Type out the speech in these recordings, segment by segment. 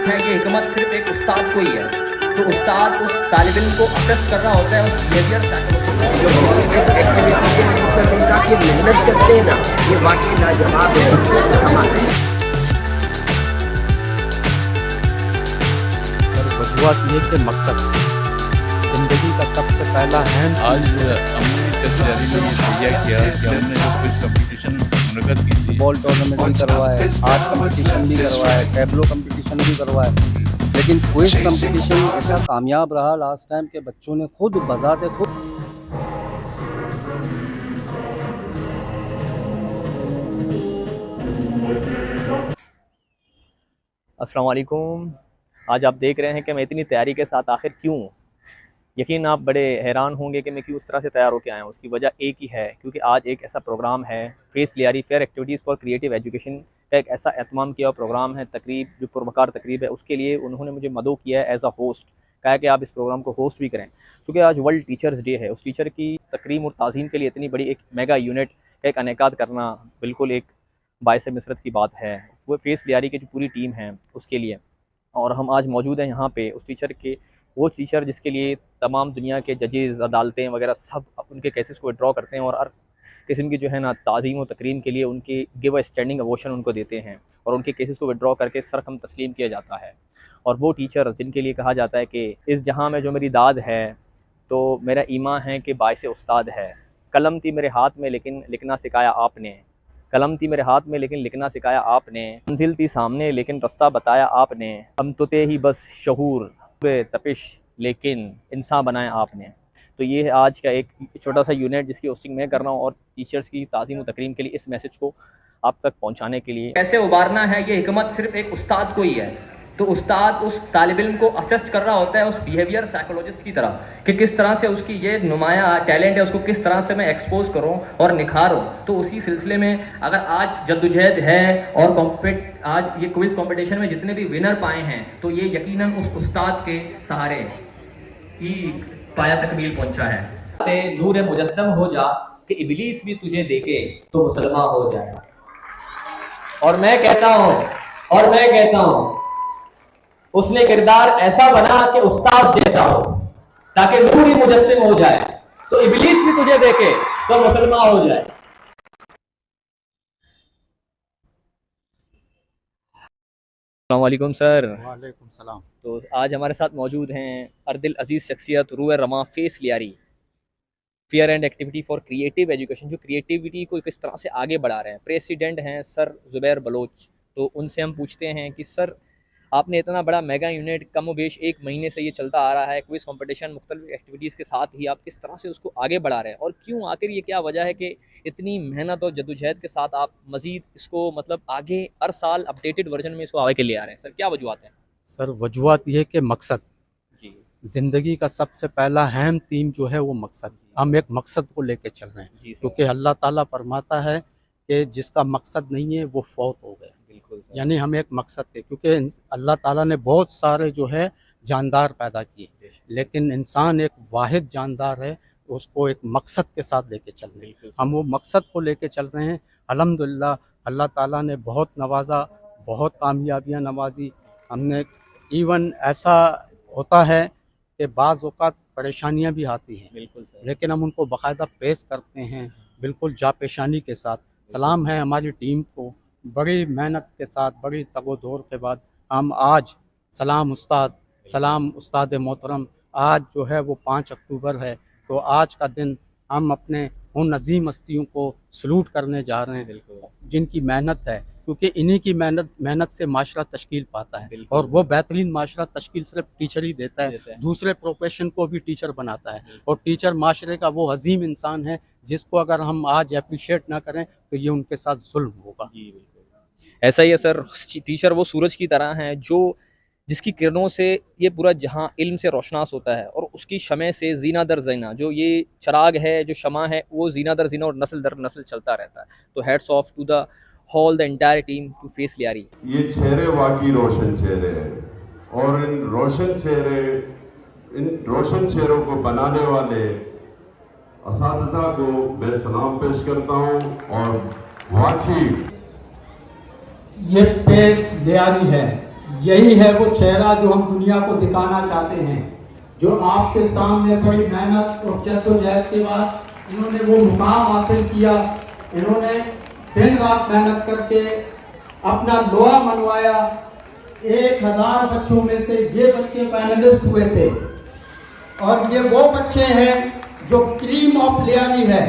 है ये हिकमत सिर्फ एक उस्ताद को ही है। तो उस्ताद उस तालिब इल्म को असेस कर रहा होता है, उस बिहेवियर जो एक्टिविटी के जितना दिन काफी मेहनत करते हैं ना, ये वाकई लाजवाब है हमारे। वजूहत ये के मकसद ज़िंदगी का सबसे पहला अहम आज अमूरी तैयारी में ये तैयार किया कि हमने जो कुछ कंपटीशन मुनक़द की थी, फुटबॉल टूर्नामेंट भी करवाए, आर्ट कंपटीशन भी करवाए, टैबलो कंपटीशन भी करवाए, लेकिन क्विज़ कंपटीशन ऐसा कामयाब रहा लास्ट टाइम के बच्चों ने खुद बज़ाते खुद अस्सलाम वालेकुम। आज आप देख रहे हैं कि मैं इतनी तैयारी के साथ आखिर क्यों, यकीन आप बड़े हैरान होंगे कि मैं क्यों उस तरह से तैयार होकर आया हूँ। उसकी वजह एक ही है, क्योंकि आज एक ऐसा प्रोग्राम है, face Lyari fair activities for creative education का एक ऐसा एहतमाम किया हुआ प्रोग्राम है। तकरीब जो पुरवकार तकरीब है, उसके लिए उन्होंने मुझे मदऊ किया है एज़ अ होस्ट। कहा कि आप इस प्रोग्राम को होस्ट भी करें, क्योंकि आज वर्ल्ड टीचर्स डे है। उस टीचर की तकरीम और ताज़ीम के लिए इतनी बड़ी एक मेगा यूनिट का एक अनेकाद करना बिल्कुल एक बाइस मिसरत की बात है। वो फेस लियारी की जो पूरी टीम है उसके लिए, और हम आज मौजूद हैं यहाँ पे उस टीचर के, वो टीचर जिसके लिए तमाम दुनिया के जजेस, अदालतें वगैरह सब उनके केसेस को विड्रॉ करते हैं और हर किस्म की जो है ना ताज़ीम और तकरीम के लिए उनकी गिव अ स्टैंडिंग अवोशन उनको देते हैं और उनके केसेस को विड्रॉ करके सरकम तस्लीम किया जाता है। और वो टीचर जिनके लिए कहा जाता है कि इस जहाँ में जो मेरी दाद है तो मेरा ईमान है कि बाइस उस्ताद है। कलम थी मेरे हाथ में लेकिन लिखना सिखाया आपने, कलम थी मेरे हाथ में लेकिन लिखना सिखाया आपने, मंजिल थी सामने लेकिन रास्ता बताया आपने, हम तो थे ही बस शहूर तपिश लेकिन इंसान बनाया आपने। तो ये है आज का एक छोटा सा यूनिट जिसकी होस्टिंग मैं कर रहा हूँ और टीचर्स की ताज़ीम और तकरीम के लिए इस मैसेज को आप तक पहुँचाने के लिए। कैसे उबारना है ये हिकमत सिर्फ एक उस्ताद को ही है। तो उस्ताद उस तालिब इल्म को असेस कर रहा होता है उस बिहेवियर साइकोलॉजिस्ट की तरह कि किस तरह से उसकी ये नुमाया टैलेंट है, उसको किस तरह से मैं एक्सपोज करूं और निखारूं। तो उसी सिलसिले में अगर आज जद्दोजहद है और आज ये क्विज कंपटीशन में जितने भी विनर पाए हैं तो ये यकीनन उस उस्ताद के सहारे ही पाया तकमील पहुंचा है। से नूर मुजस्सम हो जा कि इबलीस भी तुझे देखे तो मुसलमान हो जाए। और मैं कहता हूं उसने किरदार ऐसा बना कि उस्ताद जैसा हो, ताकि नूर ही मुजस्सिम हो जाए, तो इबलीस भी तुझे देखे तो मुसलमान हो जाए। अस्सलाम वालेकुम सर। वालेकुम सलाम। तो आज हमारे साथ मौजूद हैं अर्दिल अजीज़ शख्सियत रूए रमा face Lyari fair and activity for creative education, जो क्रिएटिविटी को किस तरह से आगे बढ़ा रहे हैं। प्रेसिडेंट हैं सर ज़ुबैर बलोच। तो उनसे हम पूछते हैं कि सर, आपने इतना बड़ा मेगा यूनिट कम बेश एक महीने से ये चलता आ रहा है, क्विज़ कंपटीशन मुख्तलिफ एक्टिविटीज़ के साथ ही आप किस तरह से उसको आगे बढ़ा रहे हैं, और क्यों, आखिर ये क्या वजह है कि इतनी मेहनत और जद्दोजहद के साथ आप मज़ीद इसको मतलब आगे हर साल अपडेटेड वर्जन में इसको आगे के लिए आ रहे हैं? सर क्या वजूहत हैं? सर वजूहत ये के मकसद जी ज़िंदगी का सबसे पहला अहम थीम जो है वो मकसद। हम एक मकसद को लेके चल रहे हैं, जी सर, क्योंकि अल्लाह ताला फरमाता है कि जिसका मकसद नहीं है वो फौत हो गए। बिल्कुल सर। यानी हम एक मकसद के, क्योंकि अल्लाह ताला ने बहुत सारे जो है जानदार पैदा किए, लेकिन इंसान एक वाहिद जानदार है, उसको एक मकसद के साथ लेके चल रहे हैं। बिल्कुल सर। हम वो मकसद को लेके चल रहे हैं। अल्हम्दुलिल्लाह अल्लाह ताला ने बहुत नवाजा, बहुत कामयाबियाँ नवाजी हमने। इवन ऐसा होता है कि बाज़ औक़ात परेशानियाँ भी आती हैं, बिल्कुल सर। लेकिन हम उनको बाकायदा पेश करते हैं बिल्कुल जापेशानी के साथ। सलाम है हमारी टीम को, बड़ी मेहनत के साथ, बड़ी तगोदौर के बाद हम आज सलाम उस्ताद मोहतरम, आज जो है वो 5 अक्टूबर है, तो आज का दिन हम अपने उन अजीम हस्तियों को सलूट करने जा रहे हैं बिल्कुल जिनकी मेहनत है, क्योंकि इन्हीं की मेहनत से माशरा तश्कील पाता है। बिल्कुल। और वो बेहतरीन माशरा तश्कील सिर्फ टीचर ही देता है, देता है। दूसरे प्रोफेशन को भी टीचर बनाता है। और टीचर माशरे का वो अजीम इंसान है जिसको अगर हम आज अप्रिशिएट ना करें तो ये उनके साथ जुल्म होगा। जी बिल्कुल ऐसा ही है सर। टीचर वो सूरज की तरह हैं जो जिसकी किरणों से ये पूरा जहां इल्म से रोशनास होता है, और उसकी शमे से जीना दर जीना, जो ये चिराग है, जो शमा है, वो जीना दर जीना और नस्ल दर नस्ल चलता रहता है। तो heads off to the whole the entire team to face Lyari. ये चेहरे वाकई रोशन चेहरे हैं, और इन रोशन चेहरों को बनाने वाले असातिज़ा को मैं सलाम पेश करता हूँ। और वाकई ये फेस लियारी है, यही है वो चेहरा जो हम दुनिया को दिखाना चाहते हैं, जो आपके सामने बड़ी मेहनत और जद्दोजहद के बाद इन्होंने वो मुकाम हासिल किया। इन्होंने दिन रात मेहनत करके अपना लोहा मनवाया। 1000 बच्चों में से ये बच्चे फाइनलिस्ट हुए थे और ये वो बच्चे हैं जो क्रीम ऑफ लियारी है।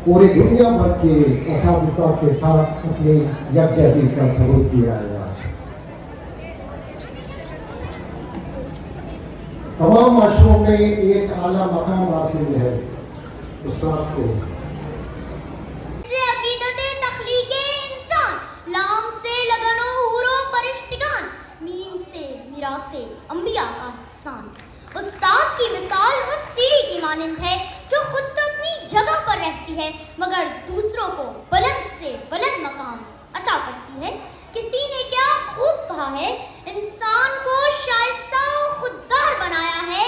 पूरी दुनिया भर के असातिज़ा के साथ अपनी यकजहती का सबूत दिया है। आज तमाम माशरों में एक आला मकाम हासिल है उस्ताद को। से अंबिया का एहसान। उस्ताद की मिसाल उस सीढ़ी की मानंद है जो खुद तो अपनी जगह पर रहती है मगर दूसरों को बुलंद से बुलंद मकाम अता करती है। किसी ने क्या खूब कहा है, इंसान को शाइस्ता और खुददार बनाया है,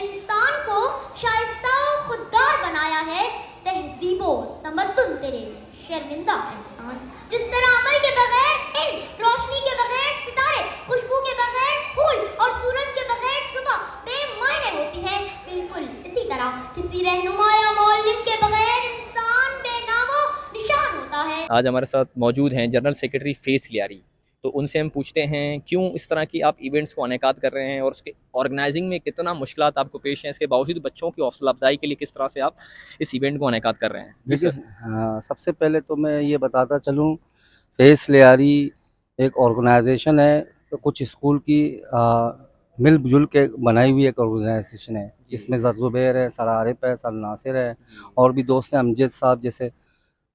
इंसान को शाइस्ता और खुददार बनाया है तहजीबो तमद्दुन तेरे शर्मिंदा एहसान। जिस तरह अमल के बगैर इल्म, रोशनी के बगैर सितारे, खुशबू के बगैर फूल और सूरज के बगैर सुबह बेमायने होती है, बिल्कुल इसी तरह किसी रहनुमा या मौल्लिम के बगैर इंसान बेनामो निशान होता है। आज हमारे साथ मौजूद हैं जनरल सेक्रेटरी फेस लियारी। तो उनसे हम पूछते हैं क्यों इस तरह की आप इवेंट्स को अनेकात कर रहे हैं और उसके ऑर्गेनाइजिंग में कितना मुश्किलात आपको पेश हैं, इसके बावजूद बच्चों की हौसला अफजाई के लिए किस तरह से आप इस इवेंट को अनेकात कर रहे हैं। देखिए, सबसे पहले तो मैं ये बताता चलूँ, फेस लियारी एक ऑर्गेनाइजेशन है, तो कुछ स्कूल की मिलजुल के बनाई हुई एक ऑर्गेनाइजेशन है, जिसमें सर ज़ुबैर है, सर आरिफ है, सर नासिर है और भी दोस्त हैं, अमजद साहब जैसे।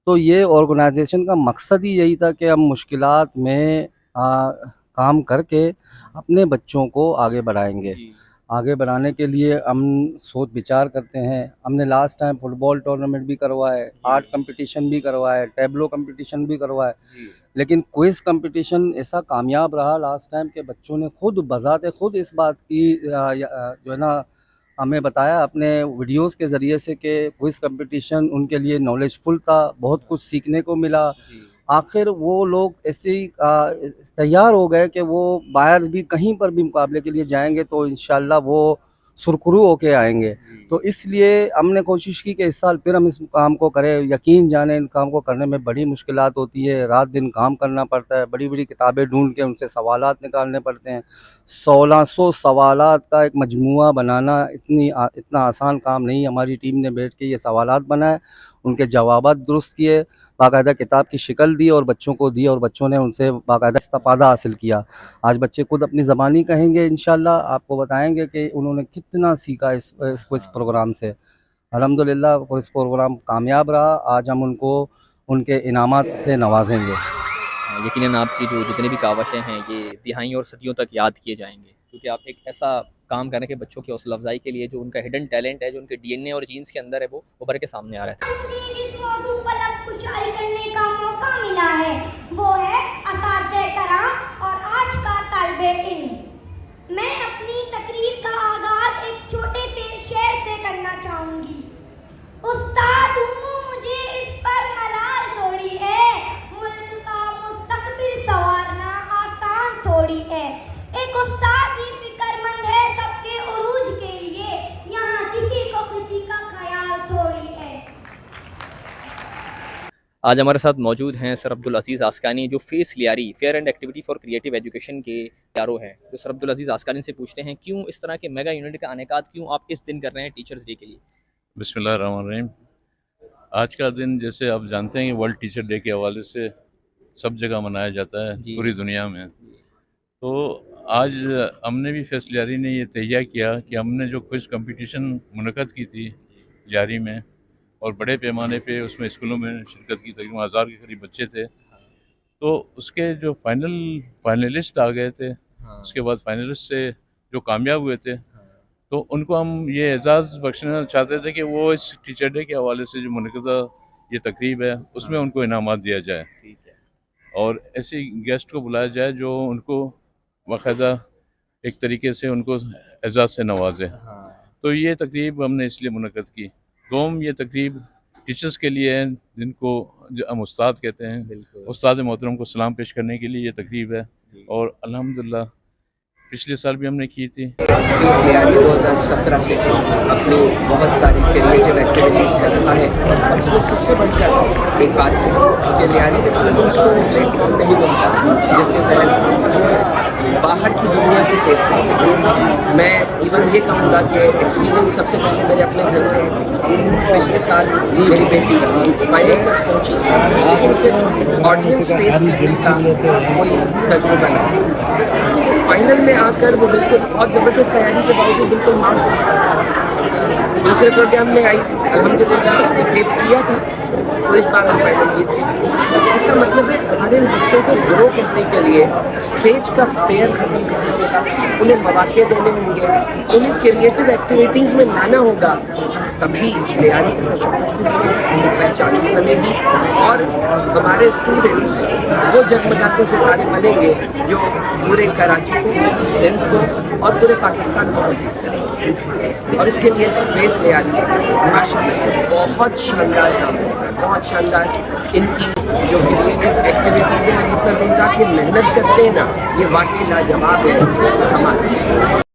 तो ये ऑर्गेनाइजेशन का मकसद ही यही था कि हम मुश्किलात में काम करके अपने बच्चों को आगे बढ़ाएंगे। आगे बढ़ाने के लिए हम सोच विचार करते हैं। हमने लास्ट टाइम फुटबॉल टूर्नामेंट भी करवाए, आर्ट कंपटीशन भी करवाए, टैबलो कंपटीशन भी करवाए, लेकिन क्विज कंपटीशन ऐसा कामयाब रहा लास्ट टाइम के बच्चों ने खुद बजाते खुद इस बात की जो है ना हमें बताया अपने वीडियोस के ज़रिए से कि क्विज कंपटीशन उनके लिए नॉलेजफुल था, बहुत कुछ सीखने को मिला। आखिर वो लोग ऐसे ही तैयार हो गए कि वो बाहर भी कहीं पर भी मुकाबले के लिए जाएंगे तो इंशाल्लाह वो सुरखरू होके आएंगे। तो इसलिए हमने कोशिश की कि इस साल फिर हम इस काम को करें। यकीन जाने इन काम को करने में बड़ी मुश्किलात होती है, रात दिन काम करना पड़ता है, बड़ी बड़ी किताबें ढूंढ के उनसे सवालात निकालने पड़ते हैं। 1600 सवालात का एक मजमुआ बनाना इतना आसान काम नहीं। हमारी टीम ने बैठ के ये सवालात बनाए, उनके जवाबात दुरुस्त किए, बाकायदा किताब की शक्ल दी और बच्चों को दी और बच्चों ने उनसे बाकायदा इस्तिफ़ादा हासिल किया। आज बच्चे खुद अपनी ज़बानी कहेंगे, इंशाल्लाह आपको बताएंगे कि उन्होंने कितना सीखा इस प्रोग्राम से। अल्हम्दुलिल्लाह इस प्रोग्राम कामयाब रहा। आज हम उनको उनके इनामात से नवाजेंगे। यकीनन आपकी जो जितनी भी कावशें हैं ये दिहाइयों और सदियों तक याद किए जाएंगे, क्योंकि आप एक ऐसा काम करने के बच्चों की हौसला अफजाई के लिए जो उनका हिडन टैलेंट है, जो उनके डीएनए और जीन्स के अंदर है, वो उभर के सामने आ रहा है। जिस मौजू पर अब खुशाई करने का मौका मिला है वो है असातिज़े कराम और आज का तालिबे इल्म। मैं अपनी तकरीर का आगाज एक छोटे से शेर से करना चाहूँगी। उस्ताद हूँ, मुझे इस पर मलाल थोड़ी है, मुल्क का मुस्तकबिल संवारना आसान थोड़ी है। एक उस्ताद ही फिक्रमंद है सबके उरूज के लिए, यहाँ किसी को किसी का ख्याल थोड़ी है। आज हमारे साथ मौजूद हैं सर अब्दुल अजीज़ आस्कानी, जो face Lyari fair and activity for creative education के यारो हैं। तो सर अब्दुल अजीज़ आस्कानी से पूछते हैं क्यों इस तरह के मेगा यूनिट का अनेकात क्यों आप इस दिन कर रहे हैं टीचर्स डे के लिए। बिस्मिल्लाहिर्रहमानिर्रहीम। आज का दिन जैसे आप जानते हैं वर्ल्ड टीचर डे के हवाले से सब जगह मनाया जाता है पूरी दुनिया में। तो आज हमने भी फेस लियारी ने ये तैयार किया कि हमने जो क्विज़ कंपटीशन मुनक़द की थी लियारी में और बड़े पैमाने पे उसमें स्कूलों में शिरकत की, तकरीबन 1000 के करीब बच्चे थे। तो उसके जो फाइनलिस्ट आ गए थे, उसके बाद फाइनलिस्ट से जो कामयाब हुए थे तो उनको हम ये एजाज़ बख्शना चाहते थे कि वो इस टीचर डे के हवाले से जो मुनक़दा ये तकरीब है उसमें उनको इनामात दिया जाए और ऐसे गेस्ट को बुलाया जाए जो उनको बाकायदा एक तरीके से उनको एजाज़ से नवाजे। तो ये तकरीब हमने इसलिए मुनक़द की। ये तकरीब टीचर्स के लिए है जिनको हम उस्ताद कहते हैं। उस्ताद मोहतरम को सलाम पेश करने के लिए ये तकरीब है और अल्हम्दुलिल्लाह पिछले साल भी हमने की थी। फेस लियारी 2017 से अपनी बहुत सारी क्रिएटिव एक्टिविटीज़ कर रहा है और इसमें सबसे बढ़कर एक बात है कि लियारी के स्टूडेंट्स को प्लेटफॉर्म नहीं मिलता जिसके तहत बाहर की दुनिया को फेस कर सकें। मैं इवन ये कहूँगा कि एक्सपीरियंस सबसे पहले मेरे अपने घर से है। पिछले साल मेरी बेटी फाइनल तक पहुँची लेकिन सिर्फ ऑडियंस फेस करने का कोई तजुर्बा नहीं। फाइनल में आकर वो बिल्कुल बहुत ज़बरदस्त तैयारी के बावजूद बिल्कुल मार्क हो। दूसरे प्रोग्राम में आई अल्हम्दुलिल्लाह उसने फेस किया था तो इस बार हम फाइनल जीत गए। इसका मतलब है हमारे बच्चों को ग्रो करने के लिए स्टेज का फेयर खत्म करना होगा, उन्हें मौके देने होंगे, उन्हें क्रिएटिव एक्टिविटीज़ में लाना होगा, तभी तैयारी की पहचान बनेगी और हमारे स्टूडेंट्स वो जगमगाते सितारे बनेंगे जो पूरे कराची को, सिंध को और पूरे पाकिस्तान को करेंगे। और इसके लिए फेस लियारी माशाल्लाह से बहुत शानदार काम है, बहुत शानदार। इनकी जो क्रिएटिव एक्टिविटीज़ हैं जितना दिन तक ये मेहनत करते हैं ना, ये वाकई लाजवाब है हमारे।